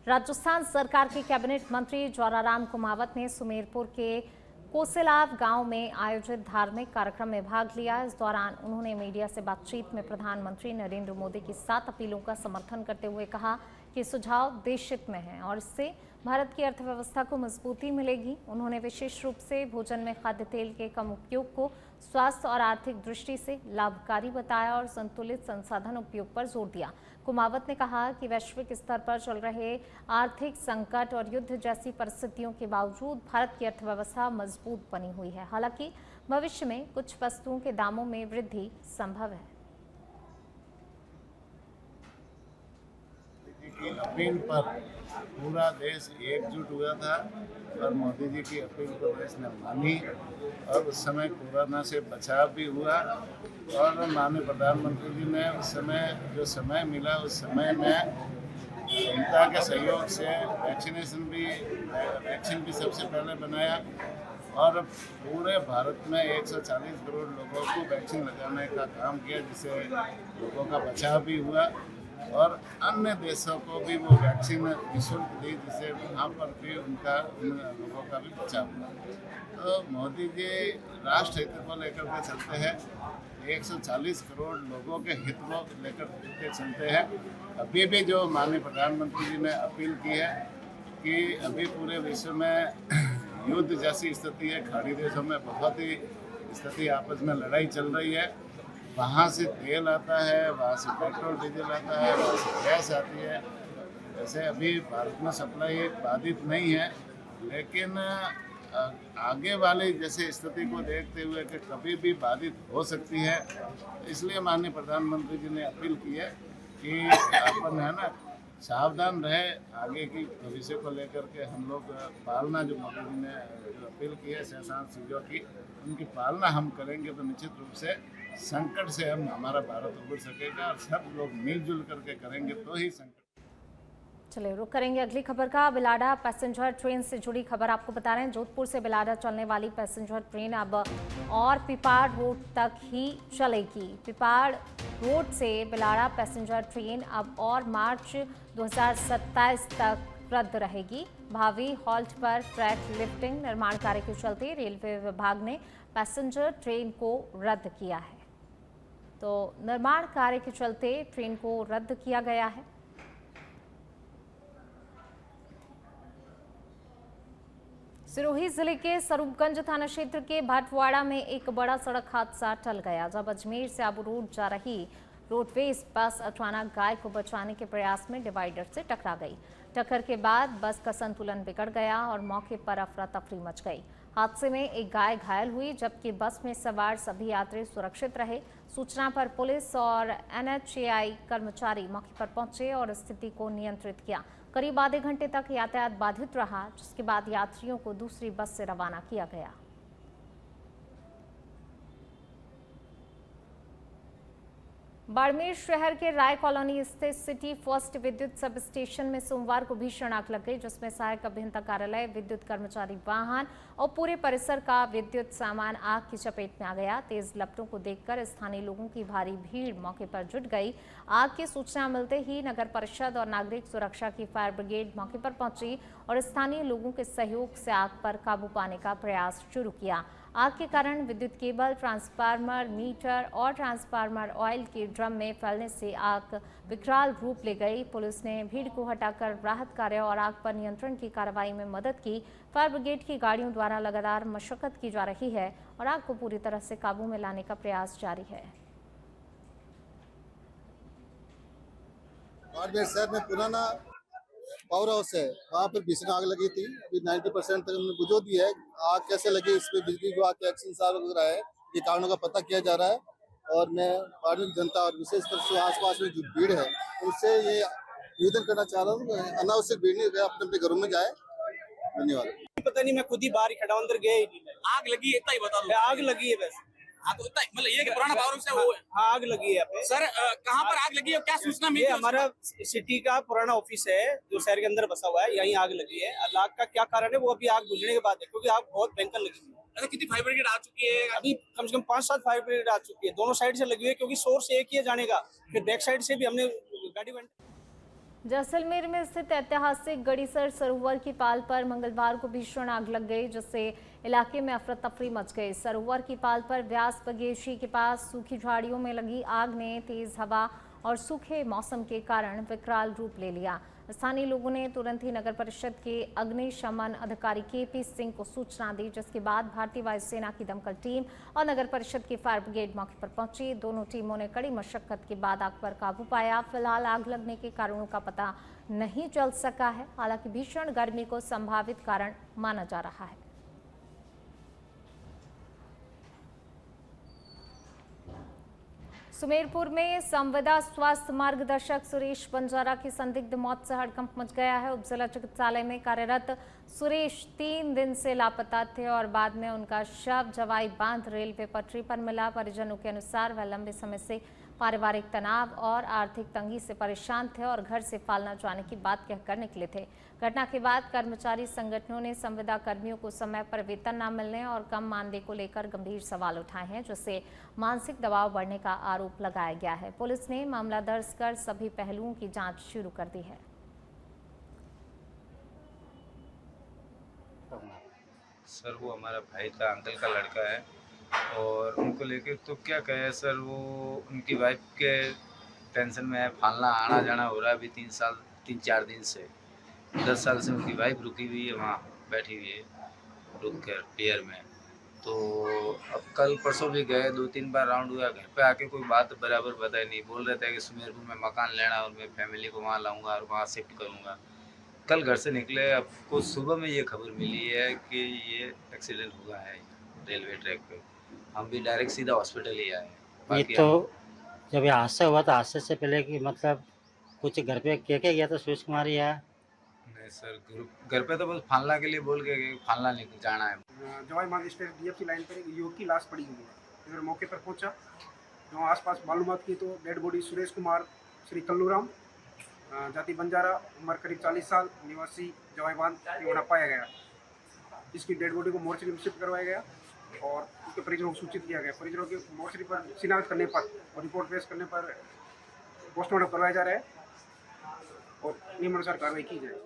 राजस्थान सरकार के कैबिनेट मंत्री ज्वाराराम कुमावत ने सुमेरपुर के कोसिलाव गांव में आयोजित धार्मिक कार्यक्रम में भाग लिया। इस दौरान उन्होंने मीडिया से बातचीत में प्रधानमंत्री नरेंद्र मोदी की 7 अपीलों का समर्थन करते हुए कहा कि सुझाव देश हित में हैं और इससे भारत की अर्थव्यवस्था को मजबूती मिलेगी। उन्होंने विशेष रूप से भोजन में खाद्य तेल के कम उपयोग को स्वास्थ्य और आर्थिक दृष्टि से लाभकारी बताया और संतुलित संसाधन उपयोग पर जोर दिया। कुमावत ने कहा कि वैश्विक स्तर पर चल रहे आर्थिक संकट और युद्ध जैसी परिस्थितियों के बावजूद भारत की अर्थव्यवस्था मजबूत बनी हुई है। हालांकि भविष्य में कुछ वस्तुओं के दामों में वृद्धि संभव है। की अपील पर पूरा देश एकजुट हुआ था और मोदी जी की अपील को देश ने मानी और उस समय कोरोना से बचाव भी हुआ और माननीय प्रधानमंत्री जी ने उस समय जो समय मिला उस समय में जनता के सहयोग से वैक्सीन भी सबसे पहले बनाया और पूरे भारत में 140 करोड़ लोगों को वैक्सीन लगाने का काम किया, जिससे लोगों का बचाव भी हुआ और अन्य देशों को भी वो वैक्सीन निःशुल्क दी, जिससे वहाँ पर भी उन लोगों का भी बचाव हुआ। तो मोदी जी राष्ट्र हित को लेकर के चलते हैं, 140 करोड़ लोगों के हित को लेकर के चलते हैं। अभी भी जो माननीय प्रधानमंत्री जी ने अपील की है कि अभी पूरे विश्व में युद्ध जैसी स्थिति है, खाड़ी देशों में बहुत ही स्थिति आपस में लड़ाई चल रही है, वहाँ से तेल आता है, वहाँ से पेट्रोल डीजल आता है, वहाँ से गैस आती है। वैसे अभी भारत में सप्लाई बाधित नहीं है, लेकिन आगे वाली जैसे स्थिति को देखते हुए कि कभी भी बाधित हो सकती है, इसलिए माननीय प्रधानमंत्री जी ने अपील की है कि अपन है ना सावधान रहे। आगे की भविष्य को लेकर के हम लोग पालना, जो मोदी जी ने जो अपील की है 6 चीज़ों की, उनकी पालना हम करेंगे तो निश्चित रूप से संकट से हमारा भारत उबर सकेगा और सब लोग मिलजुल करके करेंगे तो ही संकट। चलिए रुक करेंगे अगली खबर का। बिलाडा पैसेंजर ट्रेन से जुड़ी खबर आपको बता रहे हैं। जोधपुर से बिलाडा चलने वाली पैसेंजर ट्रेन अब और पिपाड़ रोड तक ही चलेगी। पिपाड़ रोड से बिलाडा पैसेंजर ट्रेन अब और मार्च 2027 तक रद्द रहेगी। भावी हॉल्ट पर ट्रैक लिफ्टिंग निर्माण कार्य के चलते रेलवे विभाग ने पैसेंजर ट्रेन को रद्द किया है। तो निर्माण कार्य के चलते ट्रेन को रद्द किया गया है। सिरोही जिले के स्वरूपगंज थाना क्षेत्र के भाटवाड़ा में एक बड़ा सड़क हादसा टल गया, जब अजमेर से आबू रोड जा रही रोडवेज बस अचानक गाय को बचाने के प्रयास में डिवाइडर से टकरा गई। टक्कर के बाद बस का संतुलन बिगड़ गया और मौके पर अफरा तफरी मच गई। हादसे में एक गाय घायल हुई, जबकि बस में सवार सभी यात्री सुरक्षित रहे। सूचना पर पुलिस और NHAI कर्मचारी मौके पर पहुंचे और स्थिति को नियंत्रित किया। करीब आधे घंटे तक यातायात बाधित रहा, जिसके बाद यात्रियों को दूसरी बस से रवाना किया गया। बाड़मेर शहर के राय कॉलोनी स्थित सिटी फर्स्ट विद्युत सब स्टेशन में सोमवार को भीषण आग लग गई, जिसमें सहायक अभियंता कार्यालय, विद्युत कर्मचारी वाहन और पूरे परिसर का विद्युत सामान आग की चपेट में आ गया। तेज लपटों को देखकर स्थानीय लोगों की भारी भीड़ मौके पर जुट गई। आग की सूचना मिलते ही नगर परिषद और नागरिक सुरक्षा की फायर ब्रिगेड मौके पर पहुंची और स्थानीय लोगों के सहयोग से आग पर काबू पाने का प्रयास शुरू किया। आग के कारण विद्युत केबल, ट्रांसफार्मर, मीटर और ट्रांसफार्मर ऑयल के ड्रम में फैलने से आग विकराल रूप ले गई। पुलिस ने भीड़ को हटाकर राहत कार्य और आग पर नियंत्रण की कार्रवाई में मदद की। फायर ब्रिगेड की गाड़ियों द्वारा लगातार मशक्कत की जा रही है और आग को पूरी तरह से काबू में लाने का प्रयास जारी है। बाड़मेर शहर में पुराना पावर हाउस है, वहाँ पर भीषण आग लगी थी। अभी 90% तक हमने बुझा दी है। आग कैसे लगी, इसमें बिजली विभाग के एक्शन वगैरह है, ये कारणों का पता किया जा रहा है। और मैं बाड़मेर की जनता और विशेषकर से आसपास में जो भीड़ है उनसे ये निवेदन करना चाह रहा हूँ, अनावश्यक भीड़ नहीं गया, अपने अपने घरों में जाए। धन्यवाद। पता नहीं, मैं खुद ही बाहर ही खड़ा अंदर गया ही नहीं। आग लगी है इतना ही बता दो। आग लगी है बस। हाँ तो इतना मतलब ये कि पुराना पावर हाउस है वो है। हाँ आग लगी है यहाँ पे। सर कहाँ पर आग लगी है, क्या सूचना मिली? ये हमारा सिटी का पुराना ऑफिस है जो शहर के अंदर बसा हुआ है, यहीं आग लगी है। आग का क्या कारण है वो अभी आग बुझने के बाद है, क्योंकि आग बहुत भयंकर लगी है। अच्छा, कितनी फायर ब्रिगेड आ चुकी है? अभी कम से कम 5-7 फायर ब्रिगेड आ चुकी है, दोनों साइड से लगी हुई है, क्योंकि सोर्स एक ही है जाने का। फिर बैक साइड से भी हमने गाड़ी जैसलमेर में स्थित ऐतिहासिक गड़ीसर सरोवर की पाल पर मंगलवार को भीषण आग लग गई, जिससे इलाके में अफरा तफरी मच गई। सरोवर की पाल पर व्यास बगेशी के पास सूखी झाड़ियों में लगी आग ने तेज हवा और सूखे मौसम के कारण विकराल रूप ले लिया। स्थानीय लोगों ने तुरंत ही नगर परिषद के अग्निशमन अधिकारी केपी सिंह को सूचना दी, जिसके बाद भारतीय वायुसेना की दमकल टीम और नगर परिषद की फायर ब्रिगेड मौके पर पहुंची। दोनों टीमों ने कड़ी मशक्कत के बाद आग पर काबू पाया। फिलहाल आग लगने के कारणों का पता नहीं चल सका है। हालांकि भीषण गर्मी को संभावित कारण माना जा रहा है। सुमेरपुर में संविदा स्वास्थ्य मार्गदर्शक सुरेश बंजारा की संदिग्ध मौत से हड़कंप मच गया है। उपजिला चिकित्सालय में कार्यरत सुरेश 3 दिन से लापता थे और बाद में उनका शव जवाई बांध रेलवे पटरी पर मिला। परिजनों के अनुसार वह लंबे समय से पारिवारिक तनाव और आर्थिक तंगी से परेशान थे और घर से फालना जाने की बात कहकर निकले थे। घटना के बाद कर्मचारी संगठनों ने संविदा कर्मियों को समय पर वेतन न मिलने और कम मानदेय को लेकर गंभीर सवाल उठाए हैं, जिससे मानसिक दबाव बढ़ने का आरोप लगाया गया है। पुलिस ने मामला दर्ज कर सभी पहलुओं की जांच शुरू कर दी है। सर वो हमारा भाई था, अंकल का लड़का है और उनको लेके तो क्या कहे सर, वो उनकी वाइफ के टेंशन में है, फालना आना जाना हो रहा है अभी 3-4 दिन से। 10 साल से उनकी वाइफ रुकी हुई है, वहाँ बैठी हुई है रुक कर पियर में। तो अब कल परसों भी गए, 2-3 बार राउंड हुआ, घर पे आके कोई बात बराबर बताई नहीं। बोल रहे थे कि सुमेरपुर में मकान लेना और मैं फैमिली को वहाँ लाऊंगा और वहाँ शिफ्ट करूँगा। कल घर से निकले, आपको सुबह में ये खबर मिली है कि ये एक्सीडेंट हुआ है रेलवे ट्रैक पे। हम भी डायरेक्ट सीधा हॉस्पिटल ही आए। ये तो जब ये हादसा हुआ था, हादसे से पहले कि मतलब कुछ घर पे कह के गया था सुरेश कुमार या नहीं सर, घर पे तो बस फालना के लिए बोल के गए, फालना लेके जाना है। जवाई मान स्टेट डीएफसी लाइन पर एक युवक की लाश पड़ी हुई है। इधर मौके पर पहुंचा, जो आसपास मालूमात की तो डेड बॉडी सुरेश कुमार श्री कल्लूराम, जाति बंजारा, उम्र करीब 40 साल, निवासी जवाई बांध होना पाया गया। इसकी डेड बॉडी को मोर्चरी में शिफ्ट करवाया गया और उसके परिजनों को सूचित किया गया। परिजनों के मोर्चरी पर शिनाख्त करने पर और रिपोर्ट पेश करने पर पोस्टमार्टम करवाया जा रहा है और नियमानुसार कार्रवाई की जाए।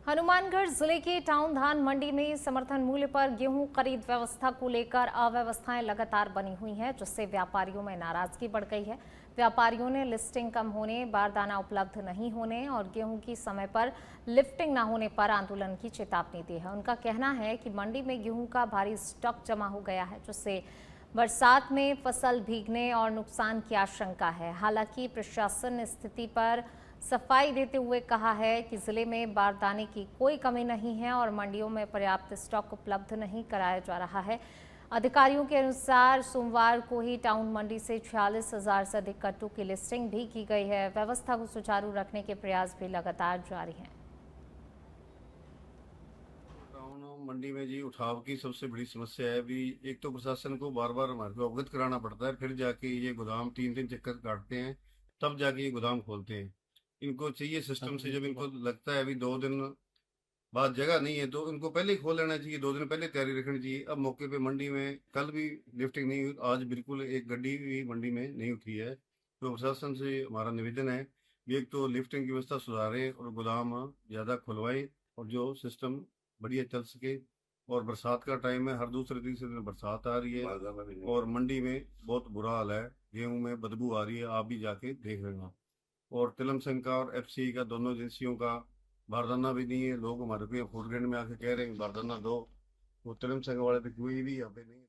हनुमानगढ़ जिले के टाउन धान मंडी में समर्थन मूल्य पर गेहूं खरीद व्यवस्था को लेकर अव्यवस्थाएं लगातार बनी हुई हैं, जिससे व्यापारियों में नाराजगी बढ़ गई है। व्यापारियों ने लिस्टिंग कम होने, बारदाना उपलब्ध नहीं होने और गेहूं की समय पर लिफ्टिंग न होने पर आंदोलन की चेतावनी दी है। उनका कहना है कि मंडी में गेहूं का भारी स्टॉक जमा हो गया है, जिससे बरसात में फसल भीगने और नुकसान की आशंका है। हालांकि प्रशासन ने स्थिति पर सफाई देते हुए कहा है कि जिले में बारदाने की कोई कमी नहीं है और मंडियों में पर्याप्त स्टॉक उपलब्ध नहीं कराया जा रहा है। अधिकारियों के अनुसार सोमवार को ही टाउन मंडी से 46,000 से अधिक कट्टों की लिस्टिंग भी की गई है। व्यवस्था को सुचारू रखने के प्रयास भी लगातार जारी हैं। टाउन मंडी में जी उठाव की सबसे बड़ी समस्या है। अभी एक तो प्रशासन को बार बार हमारे को अवगत कराना पड़ता है, फिर जाके ये गोदाम 3-3 चक्कर काटते हैं, तब जाके ये गोदाम खोलते हैं। इनको चाहिए सिस्टम से, जब इनको लगता है अभी 2 दिन बाद जगह नहीं है तो इनको पहले ही खोल लेना चाहिए, 2 दिन पहले तैयारी रखनी चाहिए। अब मौके पे मंडी में कल भी लिफ्टिंग नहीं हुई, आज बिल्कुल एक गड्डी भी मंडी में नहीं उठी है। तो प्रशासन से हमारा निवेदन है कि एक तो लिफ्टिंग की व्यवस्था सुधारें और गोदाम ज़्यादा खुलवाएं और जो सिस्टम बढ़िया चल सके। और बरसात का टाइम है, हर दूसरे तीसरे दिन बरसात आ रही है और मंडी में बहुत बुरा हाल है, गेहूँ में बदबू आ रही है, आप भी जाके देख लेना। और तिलम संघ का और एफसी का दोनों एजेंसियों का बारदाना भी नहीं है। लोग हमारे को फूड ग्रेड में आके कह रहे हैं बारदाना दो, वो तिलम संघ वाले तो कोई भी यहाँ पे नहीं।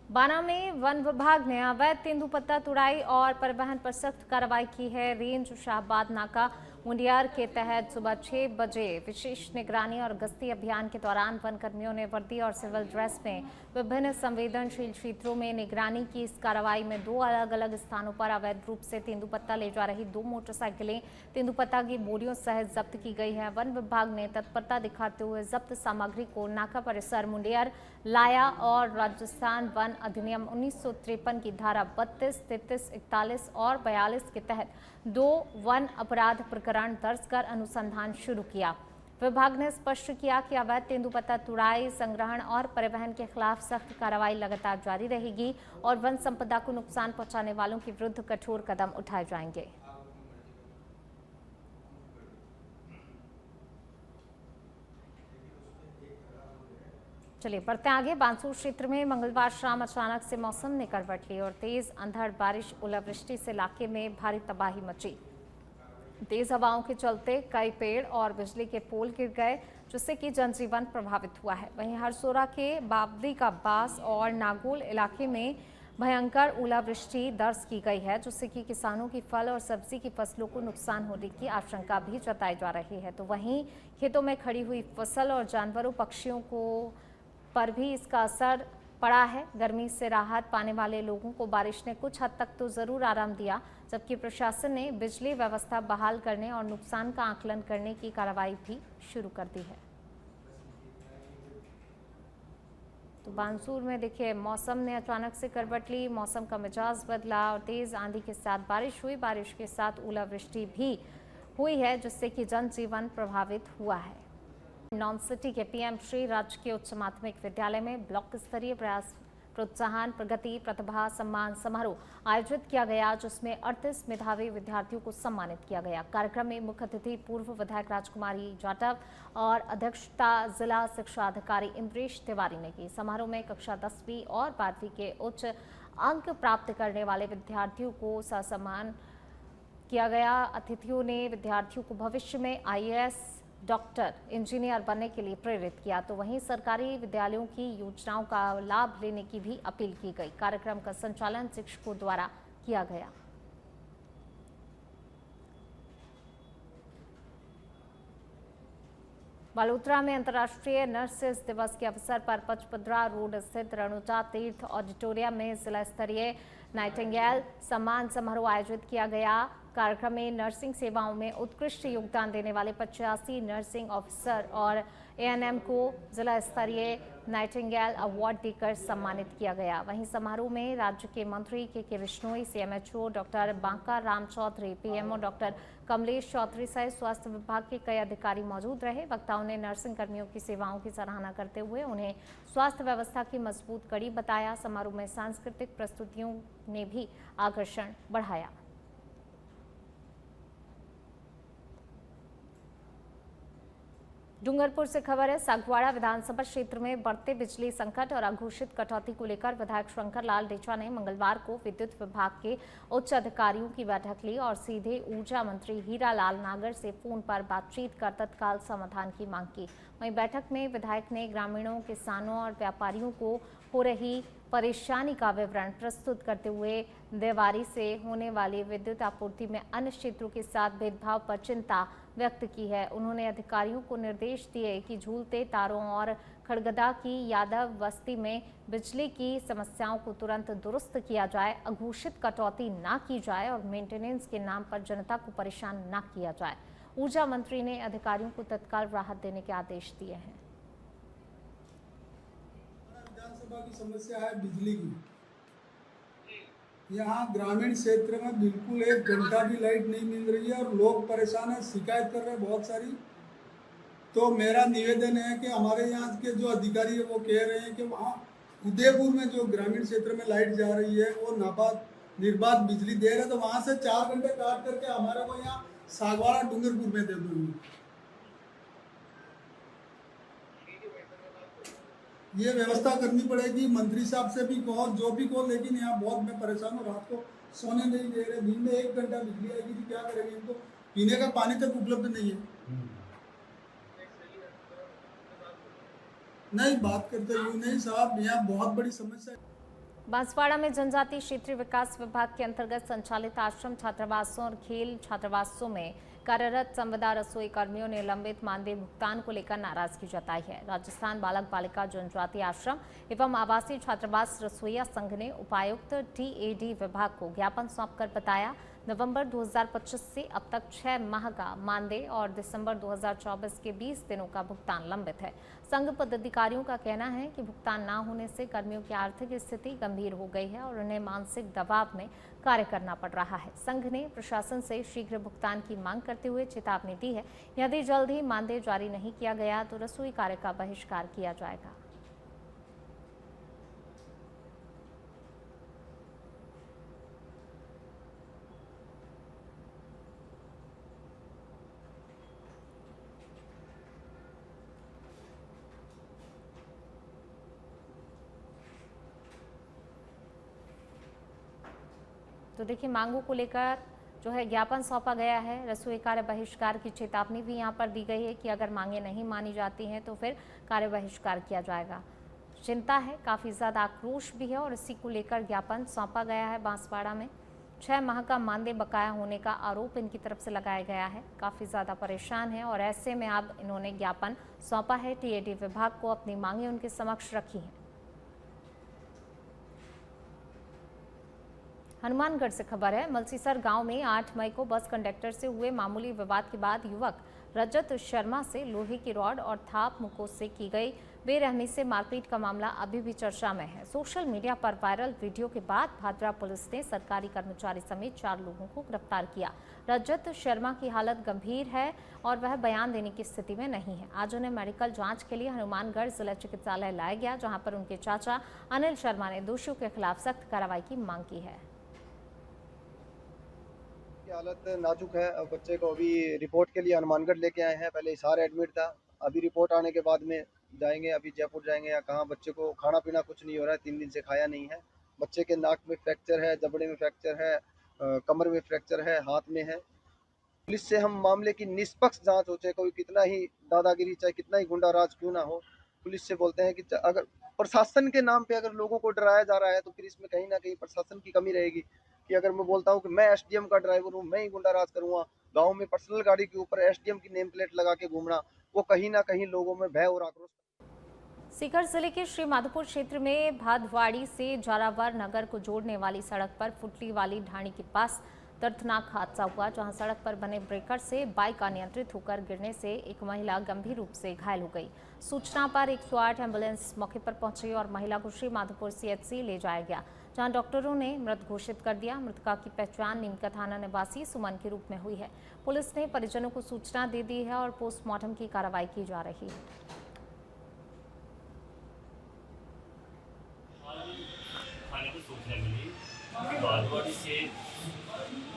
बाना में वन विभाग ने अवैध तेंदुपत्ता तुड़ाई और परिवहन पर सख्त कार्रवाई की है। रेंज शाहबाद नाका मुंडियार के तहत सुबह 6 बजे विशेष निगरानी और गश्ती अभियान के दौरान वन कर्मियों ने वर्दी और सिविल ड्रेस में विभिन्न संवेदनशील क्षेत्रों में निगरानी की। इस कार्रवाई में 2 अलग अलग स्थानों पर अवैध रूप से तेंदुपत्ता ले जा रही 2 मोटरसाइकिलें तेंदुपत्ता की बोरियों सहित जब्त की गई है। वन विभाग ने तत्परता दिखाते हुए जब्त सामग्री को नाका परिसर मुंडियार लाया और राजस्थान वन अधिनियम 1953 की धारा 32, 33, 41 और 42 के तहत 2 वन अपराध प्रकरण दर्ज कर अनुसंधान शुरू किया। विभाग ने स्पष्ट किया कि अवैध तेंदुपत्ता तुड़ाई, संग्रहण और परिवहन के खिलाफ सख्त कार्रवाई लगातार जारी रहेगी और वन संपदा को नुकसान पहुंचाने वालों के विरुद्ध कठोर कदम उठाए जाएंगे। चलिए बढ़ते आगे। बानसूर क्षेत्र में मंगलवार शाम अचानक से मौसम ने करवट ली और तेज अंधड़ बारिश, ओलावृष्टि से इलाके में भारी तबाही मची। तेज हवाओं के चलते कई पेड़ और बिजली के पोल गिर गए, जिससे कि जनजीवन प्रभावित हुआ है। वहीं हरसोरा के बावदी का बास और नागोल इलाके में भयंकर ओलावृष्टि दर्ज की गई है, जिससे कि किसानों की फल और सब्जी की फसलों को नुकसान होने की आशंका भी जताई जा रही है। तो वहीं खेतों में खड़ी हुई फसल और जानवरों, पक्षियों को पर भी इसका असर पड़ा है। गर्मी से राहत पाने वाले लोगों को बारिश ने कुछ हद तक तो जरूर आराम दिया, जबकि प्रशासन ने बिजली व्यवस्था बहाल करने और नुकसान का आकलन करने की कार्रवाई भी शुरू कर दी है। तो बानसूर में देखिए मौसम ने अचानक से करवट ली, मौसम का मिजाज बदला और तेज आंधी के साथ बारिश हुई। बारिश के साथ ओलावृष्टि भी हुई है, जिससे कि जनजीवन प्रभावित हुआ है। नॉन सिटी के पीएम श्री राजकीय उच्च माध्यमिक विद्यालय में ब्लॉक स्तरीय प्रयास प्रोत्साहन प्रगति प्रतिभा सम्मान समारोह आयोजित किया गया, जिसमें 38 मेधावी विद्यार्थियों को सम्मानित किया गया। कार्यक्रम में मुख्य अतिथि पूर्व विधायक राजकुमारी जाटव और अध्यक्षता जिला शिक्षा अधिकारी इमरेश तिवारी ने की। समारोह में कक्षा 10वीं और 12वीं के उच्च अंक प्राप्त करने वाले विद्यार्थियों को सम्मान किया गया। अतिथियों ने विद्यार्थियों को भविष्य में IAS, डॉक्टर, इंजीनियर बनने के लिए प्रेरित किया। तो वहीं सरकारी विद्यालयों की योजनाओं का लाभ लेने की भी अपील की गई। कार्यक्रम का संचालन शिक्षकों द्वारा किया गया। बालोतरा में अंतर्राष्ट्रीय नर्सेज दिवस के अवसर पर पचपदरा रोड स्थित रणुजा तीर्थ ऑडिटोरियम में जिला स्तरीय नाइटिंगेल सम्मान समारोह आयोजित किया गया। कार्यक्रम में नर्सिंग सेवाओं में उत्कृष्ट योगदान देने वाले 85 नर्सिंग ऑफिसर और ANM को जिला स्तरीय नाइटिंगेल अवार्ड देकर सम्मानित किया गया। वहीं समारोह में राज्य के मंत्री के Bishnoi, CMHO doctor Banka Ram Chaudhary, PMO doctor Kamlesh Chaudhary सहित स्वास्थ्य विभाग के कई अधिकारी मौजूद रहे। वक्ताओं ने नर्सिंग कर्मियों की सेवाओं की सराहना करते हुए उन्हें स्वास्थ्य व्यवस्था की मजबूत कड़ी बताया। समारोह में सांस्कृतिक प्रस्तुतियों ने भी आकर्षण बढ़ाया। डूंगरपुर से खबर है। सागवाड़ा विधानसभा क्षेत्र में बढ़ते बिजली संकट और अघोषित कटौती को लेकर विधायक शंकर लाल डेचा ने मंगलवार को विद्युत विभाग के उच्च अधिकारियों की बैठक ली और सीधे ऊर्जा मंत्री हीरा लाल नागर से फोन पर बातचीत कर तत्काल समाधान की मांग की। वहीं बैठक में विधायक ने ग्रामीणों, किसानों और व्यापारियों को हो रही परेशानी का विवरण प्रस्तुत करते हुए देवारी से होने वाली विद्युत आपूर्ति में अन्य क्षेत्रों के साथ भेदभाव पर चिंता व्यक्त की है। उन्होंने अधिकारियों को निर्देश दिए कि झूलते तारों और खड़गदा की यादव बस्ती में बिजली की समस्याओं को तुरंत दुरुस्त किया जाए, अघोषित कटौती न की जाए और मेंटेनेंस के नाम पर जनता को परेशान न किया जाए। ऊर्जा मंत्री ने अधिकारियों को तत्काल राहत देने के आदेश दिए हैं। विधानसभा की समस्या है बिजली की। यहाँ ग्रामीण क्षेत्र में बिल्कुल 1 घंटा भी लाइट नहीं मिल रही है और लोग परेशान हैं, शिकायत कर रहे हैं बहुत सारी। तो मेरा निवेदन है कि हमारे यहाँ के जो अधिकारी है वो कह रहे हैं कि वहाँ उदयपुर में जो ग्रामीण क्षेत्र में लाइट जा रही है वो नाबाद निर्बाध बिजली दे रहे हैं, तो वहाँ से 4 घंटे काट करके हमारे को यहाँ सागवाड़ा डूंगरपुर में दे दो। ये व्यवस्था करनी पड़ेगी। मंत्री साहब से भी कहो, जो भी कहो, लेकिन यहाँ बहुत मैं परेशान हूँ। रात को सोने नहीं दे रहे, दिन में 1 घंटा बिजली आएगी तो क्या करेंगे? इनको पीने का पानी तक उपलब्ध नहीं है। नहीं बात करते यूँ नहीं साहब, यहाँ बहुत बड़ी समस्या है। बांसवाड़ा में जनजातीय क्षेत्रीय विकास विभाग के अंतर्गत संचालित आश्रम छात्रावासों और खेल छात्रावासों में कार्यरत संविदा रसोई कर्मियों ने लंबित मानदेय भुगतान को लेकर नाराजगी जताई है। राजस्थान बालक बालिका जनजातीय आश्रम एवं आवासीय छात्रावास रसोईया संघ ने उपायुक्त TAD विभाग को ज्ञापन सौंपकर बताया, नवंबर 2025 से अब तक 6 माह का मानदेय और दिसंबर 2024 के 20 दिनों का भुगतान लंबित है। संघ पदाधिकारियों का कहना है कि भुगतान न होने से कर्मियों की आर्थिक स्थिति गंभीर हो गई है और उन्हें मानसिक दबाव में कार्य करना पड़ रहा है। संघ ने प्रशासन से शीघ्र भुगतान की मांग करते हुए चेतावनी दी है, यदि जल्द ही मानदेय जारी नहीं किया गया तो रसोई कार्य का बहिष्कार किया जाएगा। तो देखिए, मांगों को लेकर जो है ज्ञापन सौंपा गया है। रसोई कार्य बहिष्कार की चेतावनी भी यहाँ पर दी गई है कि अगर मांगे नहीं मानी जाती हैं तो फिर कार्य बहिष्कार किया जाएगा। चिंता है, काफ़ी ज़्यादा आक्रोश भी है और इसी को लेकर ज्ञापन सौंपा गया है। बांसवाड़ा में 6 माह का मानदेय बकाया होने का आरोप इनकी तरफ से लगाया गया है। काफ़ी ज़्यादा परेशान है और ऐसे में अब इन्होंने ज्ञापन सौंपा है। टीएडी विभाग को अपनी मांगे उनके समक्ष रखी हैं। हनुमानगढ़ से खबर है। मलसीसर गांव में 8 मई को बस कंडक्टर से हुए मामूली विवाद के बाद युवक रजत शर्मा से लोहे की रॉड और थाप मुक्कों से की गई बेरहमी से मारपीट का मामला अभी भी चर्चा में है। सोशल मीडिया पर वायरल वीडियो के बाद भादरा पुलिस ने सरकारी कर्मचारी समेत 4 लोगों को गिरफ्तार किया। रजत शर्मा की हालत गंभीर है और वह बयान देने की स्थिति में नहीं है। आज उन्हें मेडिकल जांच के लिए हनुमानगढ़ जिला चिकित्सालय लाया गया, जहां पर उनके चाचा अनिल शर्मा ने दोषियों के खिलाफ सख्त कार्रवाई की मांग की है। हालत नाजुक है। अब बच्चे को अभी रिपोर्ट के लिए हनुमानगढ़ लेके आए हैं। पहले हिसार एडमिट था, अभी रिपोर्ट आने के बाद में जाएंगे, अभी जयपुर जाएंगे या कहाँ। बच्चे को खाना पीना कुछ नहीं हो रहा है, 3 दिन से खाया नहीं है। बच्चे के नाक में फ्रैक्चर है, जबड़े में फ्रैक्चर है, कमर में फ्रैक्चर है, हाथ में है। पुलिस से हम मामले की निष्पक्ष जांच हो, चाहे कोई कितना ही दादागिरी, चाहे कितना ही गुंडा राज क्यों ना हो, पुलिस से बोलते हैं कि अगर प्रशासन के नाम पे अगर लोगों को डराया जा रहा है तो फिर इसमें कहीं ना कहीं प्रशासन की कमी रहेगी। कि अगर मैं बोलता हूँ कि मैं एसडीएम का ड्राइवर हूँ, मैं ही गुंडा राज करूँगा, गाँव में पर्सनल गाड़ी के ऊपर एसडीएम की नेम प्लेट लगा के घूमना, वो कहीं ना कहीं लोगों में भय और आक्रोश। सीकर जिले के श्री माधोपुर क्षेत्र में भादवाड़ी से जारावर नगर को जोड़ने वाली सड़क पर फुटली वाली ढाणी के पास दर्दनाक हादसा हुआ, जहां सड़क पर बने ब्रेकर से बाइक अनियंत्रित होकर गिरने से एक महिला गंभीर रूप से घायल हो गई। सूचना पर 108 एम्बुलेंस मौके पर पहुंची और महिला को श्री माधोपुर सीएचसी ले जाया गया, जहां डॉक्टरों ने मृत घोषित कर दिया। मृतका की पहचान नीमका थाना निवासी सुमन के रूप में हुई है। पुलिस ने परिजनों को सूचना दे दी है और पोस्टमार्टम की कार्रवाई की जा रही है। सूचना मिली कि भादवाड़ी से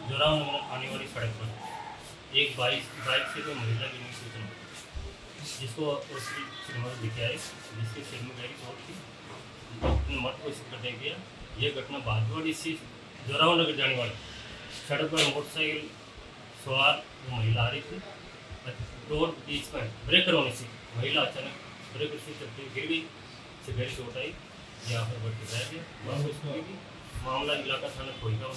जोराव नगर आने वाली सड़क पर एक बाइक से कोई महिला गिरने की सूचना मिली, जिसको उसकी श्रीमती दिखे आई, जिसके सिर में गहरी चोट थी। डॉक्टर ने मौत को घोषित कर दिया गया। यह घटना भादवाड़ी से जोराव नगर जाने वाली सड़क पर मोटरसाइकिल सवार महिला आ रही थी। रोड बीच में ब्रेकर होने से महिला अचानक ब्रेकर से चलते गिर गई, से गहरी चोट आई। यहाँ पर बढ़ के रह गया। मामला इलाका थाना कोई का